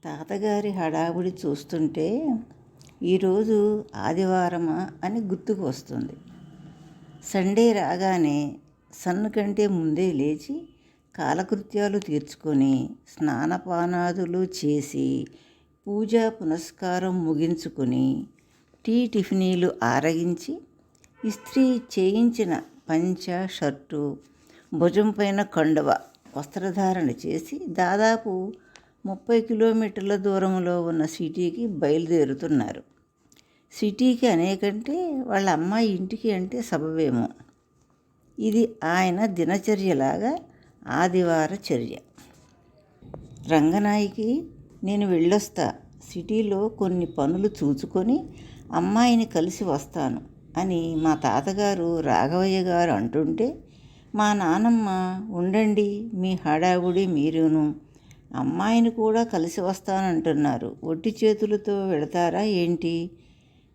తాతగారి హడావుడి చూస్తుంటే ఈరోజు ఆదివారమా అని గుర్తుకు వస్తుంది. సండే రాగానే సన్ను కంటే ముందే లేచి కాలకృత్యాలు తీర్చుకొని స్నానపానాదులు చేసి పూజా పునస్కారం ముగించుకొని టిఫినీలు ఆరగించి ఇస్త్రీ చేయించిన పంచ షర్టు భుజం పైన కండువ వస్త్రధారణ చేసి దాదాపు 30 కిలోమీటర్ల దూరంలో ఉన్న సిటీకి బయలుదేరుతున్నారు. సిటీకి అనేకంటే వాళ్ళ అమ్మాయి ఇంటికి అంటే సబబేమో. ఇది ఆయన దినచర్యలాగా ఆదివార చర్య. రంగనాయకి, నేను వెళ్ళొస్తా, సిటీలో కొన్ని పనులు చూచుకొని అమ్మాయిని కలిసి వస్తాను అని మా తాతగారు రాఘవయ్య గారు అంటుంటే, మా నానమ్మ, ఉండండి, మీ హడావుడి మీరును, అమ్మాయిని కూడా కలిసి వస్తానంటున్నారు, ఒట్టి చేతులతో వెళతారా ఏంటి?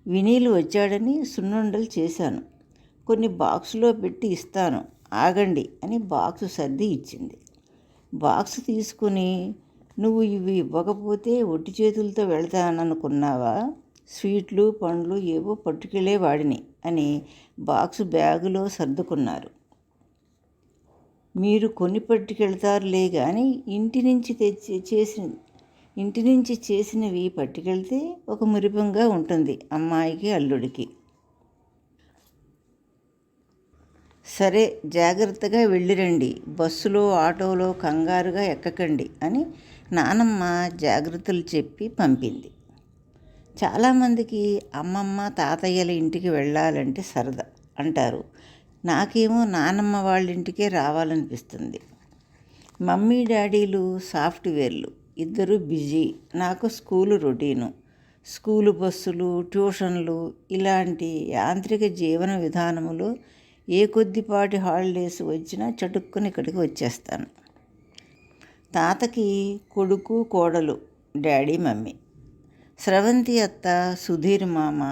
వినీలు వచ్చాడని సున్నుండలు చేశాను, కొన్ని బాక్సులో పెట్టి ఇస్తాను, ఆగండి అని బాక్సు సర్ది ఇచ్చింది. బాక్సు తీసుకుని, నువ్వు ఇవి ఇవ్వకపోతే ఒట్టి చేతులతో వెళతాననుకున్నావా? స్వీట్లు పండ్లు ఏవో పట్టుకెళ్ళేవాడిని అని బాక్సు బ్యాగులో సర్దుకున్నారు. మీరు కొని పట్టుకెళ్తారులే కానీ ఇంటి నుంచి చేసినవి పట్టుకెళ్తే ఒక మురిపంగా ఉంటుంది అమ్మాయికి అల్లుడికి. సరే, జాగ్రత్తగా వెళ్ళిరండి, బస్సులో ఆటోలో కంగారుగా ఎక్కకండి అని నానమ్మ జాగ్రత్తలు చెప్పి పంపింది. చాలామందికి అమ్మమ్మ తాతయ్యల ఇంటికి వెళ్ళాలంటే సరదా అంటారు. నాకేమో నానమ్మ వాళ్ళ ఇంటికే రావాలనిపిస్తుంది. మమ్మీ డాడీలు సాఫ్ట్వేర్లు, ఇద్దరు బిజీ. నాకు స్కూలు రొటీను, స్కూలు బస్సులు, ట్యూషన్లు, ఇలాంటి యాంత్రిక జీవన విధానములో ఏ కొద్దిపాటి హాలిడేస్ వచ్చినా చటుక్కుని ఇక్కడికి వచ్చేస్తాను. తాతకి కొడుకు కోడలు, డాడీ మమ్మీ, స్రవంతి అత్త, సుధీర్ మామ.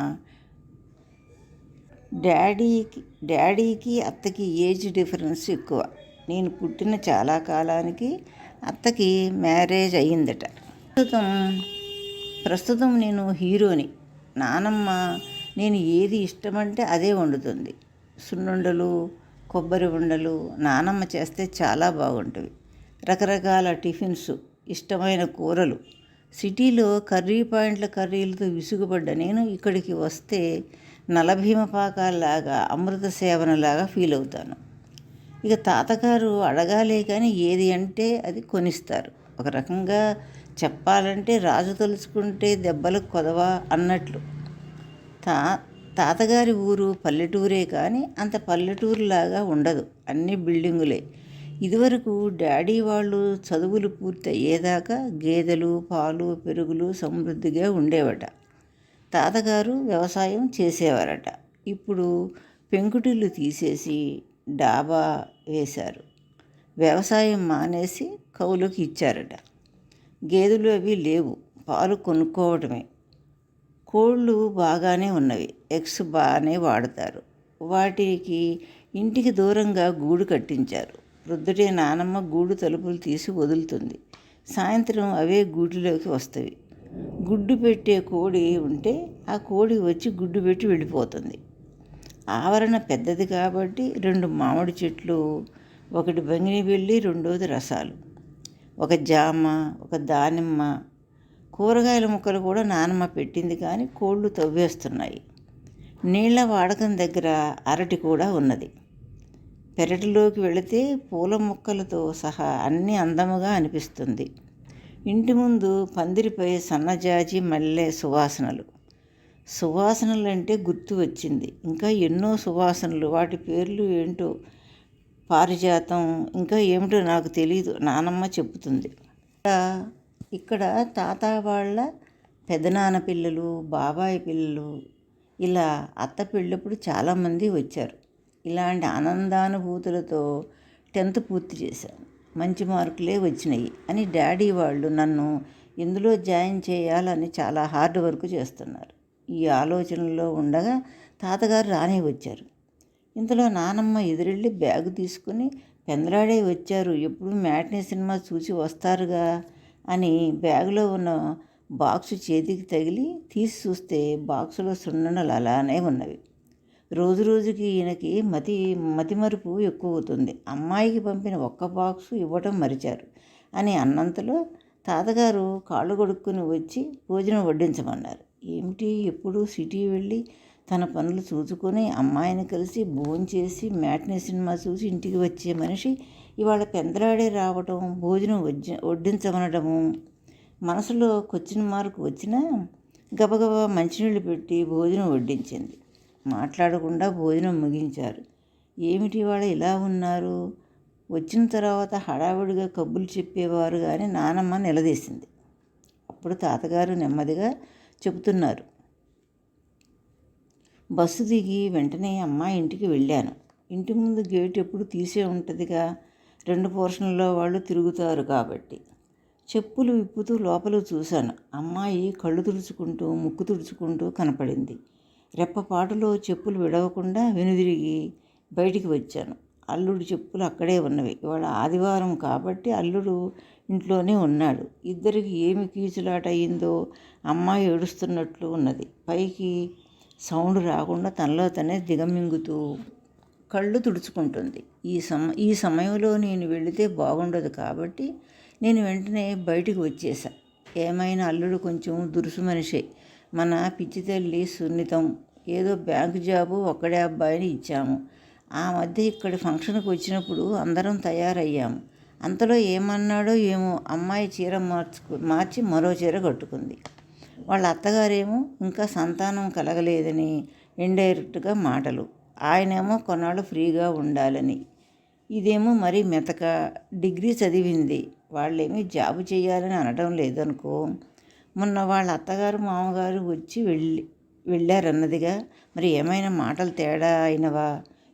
డాడీకి అత్తకి ఏజ్ డిఫరెన్స్ ఎక్కువ. నేను పుట్టిన చాలా కాలానికి అత్తకి మ్యారేజ్ అయ్యిందట. ప్రస్తుతం నేను హీరోని. నానమ్మ నేను ఏది ఇష్టమంటే అదే వండుతుంది. సున్నుండలు, కొబ్బరి ఉండలు నానమ్మ చేస్తే చాలా బాగుంటుంది. రకరకాల టిఫిన్స్, ఇష్టమైన కూరలు. సిటీలో కర్రీలతో విసుగుపడ్డ నేను ఇక్కడికి వస్తే నలభీమ పాకాల్లాగా, అమృత సేవనలాగా ఫీల్ అవుతాను. ఇక తాతగారు అడగాలే కానీ ఏది అంటే అది కొనిస్తారు. ఒక రకంగా చెప్పాలంటే రాజు తలుచుకుంటే దెబ్బలకు కొదవా అన్నట్లు. తాతగారి ఊరు పల్లెటూరే కానీ అంత పల్లెటూరులాగా ఉండదు, అన్ని బిల్డింగులే. ఇదివరకు డాడీ వాళ్ళు చదువులు పూర్తి అయ్యేదాకా గేదెలు, పాలు, పెరుగులు సమృద్ధిగా ఉండేవట. తాతగారు వ్యవసాయం చేసేవారట. ఇప్పుడు పెంకుటిల్లు తీసేసి డాబా వేశారు. వ్యవసాయం మానేసి కౌలుకి ఇచ్చారట. గేదెలు అవి లేవు, పాలు కొనుక్కోవటమే. కోళ్ళు బాగానే ఉన్నవి, ఎగ్స్ బాగానే వాడతారు. వాటికి ఇంటికి దూరంగా గూడు కట్టించారు. ప్రొద్దుటే నానమ్మ గూడు తలుపులు తీసి వదులుతుంది. సాయంత్రం అవే గూటిలోకి వస్తాయి. గుడ్డు పెట్టే కోడి ఉంటే ఆ కోడి వచ్చి గుడ్డు పెట్టి వెళ్ళిపోతుంది. ఆవరణ పెద్దది కాబట్టి 2 మామిడి చెట్లు, ఒకటి బంగినబెల్లి, రెండోది రసాలు, ఒక జామ, ఒక దానిమ్మ. కూరగాయల ముక్కలు కూడా నానమ్మ పెట్టింది కానీ కోళ్ళు తవ్వేస్తున్నాయి. నీళ్ల వాడకం దగ్గర అరటి కూడా ఉన్నది. పెరటిలోకి వెళితే పూల మొక్కలతో సహా అన్నీ అందముగా అనిపిస్తుంది. ఇంటి ముందు పందిరిపై సన్నజాజి, మల్లె సువాసనలంటే గుర్తు వచ్చింది. ఇంకా ఎన్నో సువాసనలు, వాటి పేర్లు ఏంటో, పారిజాతం, ఇంకా ఏమిటో నాకు తెలీదు, నానమ్మ చెబుతుంది. ఇక్కడ తాత వాళ్ళ పెదనాన్న పిల్లలు, బాబాయ్ పిల్లలు, ఇలా అత్త పెళ్ళప్పుడు చాలామంది వచ్చారు. ఇలాంటి ఆనందానుభూతులతో 10th పూర్తి చేశాను. మంచి మార్కులే వచ్చినాయి అని డాడీ వాళ్ళు నన్ను ఇందులో జాయిన్ చేయాలని చాలా హార్డ్ వర్క్ చేస్తున్నారు. ఈ ఆలోచనలో ఉండగా తాతగారు రానే వచ్చారు. ఇంతలో నానమ్మ ఎదురెళ్ళి బ్యాగు తీసుకుని, పెందలాడే వచ్చారు, ఎప్పుడు మ్యాట్నీ సినిమా చూసి వస్తారుగా అని బ్యాగులో ఉన్న బాక్సు చేతికి తగిలి తీసి చూస్తే బాక్సులో సున్నుండలు అలానే ఉన్నవి. రోజు రోజుకి ఈయనకి మతిమరుపు ఎక్కువ అవుతుంది. అమ్మాయికి పంపిన ఒక్క బాక్సు ఇవ్వటం మరిచారు అని అన్నంతలో తాతగారు కాళ్ళు కొడుక్కుని వచ్చి భోజనం వడ్డించమన్నారు. ఏమిటి, ఎప్పుడు సిటీ వెళ్ళి తన పనులు చూసుకొని అమ్మాయిని కలిసి భోంచేసి మ్యాట్నీ సినిమా చూసి ఇంటికి వచ్చే మనిషి ఇవాళ పెందలాడే రావటం, భోజనం వడ్డించమనడము మనసులో క్వశ్చన్ మార్కు వచ్చినా గబగబా మంచినీళ్ళు పెట్టి భోజనం వడ్డించింది. మాట్లాడకుండా భోజనం ముగించారు. ఏమిటి ఇవాళ ఇలా ఉన్నారు? వచ్చిన తర్వాత హడావుడిగా కబుర్లు చెప్పేవారు కానీ నానమ్మ నిలదీసింది. అప్పుడు తాతగారు నెమ్మదిగా చెబుతున్నారు. బస్సు దిగి వెంటనే అమ్మాయి ఇంటికి వెళ్ళాను. ఇంటి ముందు గేటు ఎప్పుడు తీసే ఉంటుందిగా, 2 పోర్షన్లలో వాళ్ళు తిరుగుతారు కాబట్టి. చెప్పులు విప్పుతూ లోపల చూశాను. అమ్మాయి కళ్ళు తుడుచుకుంటూ ముక్కు తుడుచుకుంటూ కనపడింది. రెప్పపాటులో చెప్పులు విడవకుండా వెనుదిరిగి బయటికి వచ్చాను. అల్లుడు చెప్పులు అక్కడే ఉన్నవి. ఇవాళ ఆదివారం కాబట్టి అల్లుడు ఇంట్లోనే ఉన్నాడు. ఇద్దరికి ఏమి కీచులాట అయిందో అమ్మాయి ఏడుస్తున్నట్లు ఉన్నది. పైకి సౌండ్ రాకుండా తనలో తనే దిగమింగుతూ కళ్ళు తుడుచుకుంటుంది. ఈ సమయంలో నేను వెళితే బాగుండదు కాబట్టి నేను వెంటనే బయటికి వచ్చేసా. ఏమైనా అల్లుడు కొంచెం దురుసు మనిషే. మన పిచ్చి తల్లి సున్నితం. ఏదో బ్యాంకు జాబు ఒక్కడే అబ్బాయిని ఇచ్చాము. ఆ మధ్య ఇక్కడి ఫంక్షన్కి వచ్చినప్పుడు అందరం తయారయ్యాము. అంతలో ఏమన్నాడో ఏమో అమ్మాయి చీర మార్చి మరో చీర కట్టుకుంది. వాళ్ళ అత్తగారేమో ఇంకా సంతానం కలగలేదని ఇండైరెక్ట్గా మాటలు. ఆయనేమో కొన్నాళ్ళు ఫ్రీగా ఉండాలని. ఇదేమో మరీ మెతక. డిగ్రీ చదివింది. వాళ్ళేమీ జాబు చేయాలని అనడం లేదనుకో. మొన్న వాళ్ళ అత్తగారు మామగారు వచ్చి వెళ్ళారన్నదిగా. మరి ఏమైనా మాటలు తేడా అయినవా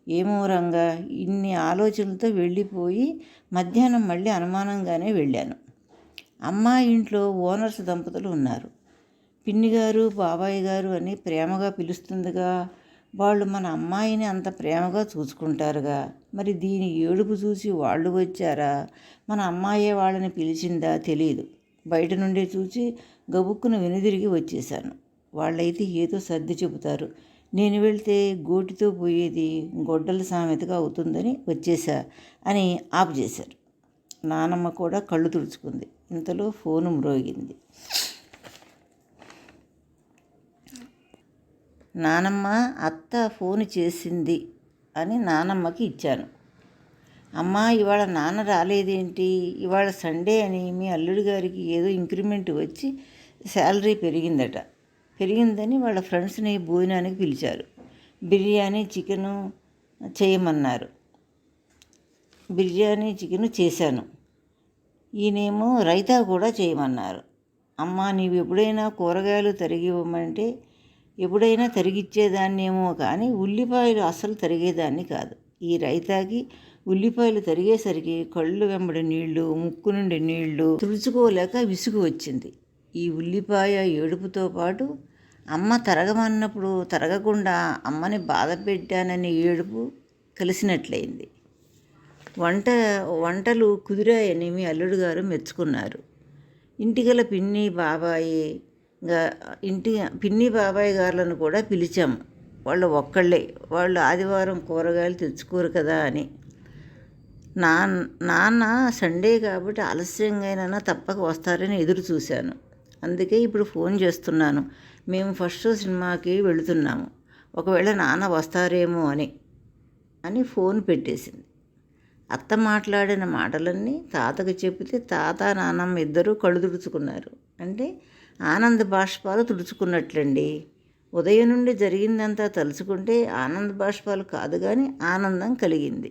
ఏమో రంగా. ఇన్ని ఆలోచనలతో వెళ్ళిపోయి మధ్యాహ్నం మళ్ళీ అనుమానంగానే వెళ్ళాను. అమ్మాయి ఇంట్లో ఓనర్స్ దంపతులు ఉన్నారు. పిన్నిగారు బాబాయ్ గారు అని ప్రేమగా పిలుస్తుందిగా. వాళ్ళు మన అమ్మాయిని అంత ప్రేమగా చూసుకుంటారుగా. మరి దీని ఏడుపు చూసి వాళ్ళు వచ్చారా, మన అమ్మాయే వాళ్ళని పిలిచిందా తెలియదు. బయట నుండి చూసి గబుక్కున వెనుదిరిగి వచ్చేశాను. వాళ్ళైతే ఏదో సర్ది చెబుతారు. నేను వెళ్తే గోటితో పోయేది గొడ్డల సామెతగా అవుతుందని వచ్చేసా అని ఆపు చేశారు. నానమ్మ కూడా కళ్ళు తుడుచుకుంది. ఇంతలో ఫోను మ్రోగింది. నానమ్మ, అత్త ఫోను చేసింది అని నానమ్మకి ఇచ్చాను. అమ్మ, ఇవాళ నాన్న రాలేదేంటి? ఇవాళ సండే అని మీ అల్లుడి గారికి ఏదో ఇంక్రిమెంట్ వచ్చి శాలరీ పెరిగిందని వాళ్ళ ఫ్రెండ్స్ని భోజనానికి పిలిచారు. బిర్యానీ చికెను చేయమన్నారు. బిర్యానీ చికెను చేశాను. ఈయనేమో రైతా కూడా చేయమన్నారు. అమ్మ, నీవు ఎప్పుడైనా కూరగాయలు తరిగి ఇవ్వమంటే ఎప్పుడైనా తరిగిచ్చేదాన్నేమో కానీ ఉల్లిపాయలు అస్సలు తరిగేదాన్ని కాదు. ఈ రైతాకి ఉల్లిపాయలు తరిగేసరికి కళ్ళు వెంబడి నీళ్లు, ముక్కు నుండి నీళ్లు తుడుచుకోలేక విసుగు వచ్చింది. ఈ ఉల్లిపాయ ఏడుపుతో పాటు అమ్మ తరగమన్నప్పుడు తరగకుండా అమ్మని బాధ పెట్టానని ఏడుపు కలిసినట్లయింది. వంటలు కుదిరాయని మీ అల్లుడు గారు మెచ్చుకున్నారు. ఇంటిగల పిన్ని బాబాయ్ గారులను కూడా పిలిచాము. వాళ్ళు ఒక్కళ్ళే. వాళ్ళు ఆదివారం కూరగాయలు తెచ్చుకోరు కదా అని. నాన్న సండే కాబట్టి ఆలస్యంగా తప్పక వస్తారని ఎదురు చూశాను. అందుకే ఇప్పుడు ఫోన్ చేస్తున్నాను. మేము ఫస్ట్ షో సినిమాకి వెళుతున్నాము. ఒకవేళ నాన్న వస్తారేమో అని ఫోన్ పెట్టేసింది. అత్త మాట్లాడిన మాటలన్నీ తాతకు చెబితే తాత నాన్నమ్మ ఇద్దరూ కళ్ళు తుడుచుకున్నారు. అంటే ఆనంద బాష్పాలు తుడుచుకున్నట్లండి. ఉదయం నుండి జరిగిందంతా తలుచుకుంటే ఆనంద బాష్పాలు కాదు కానీ ఆనందం కలిగింది.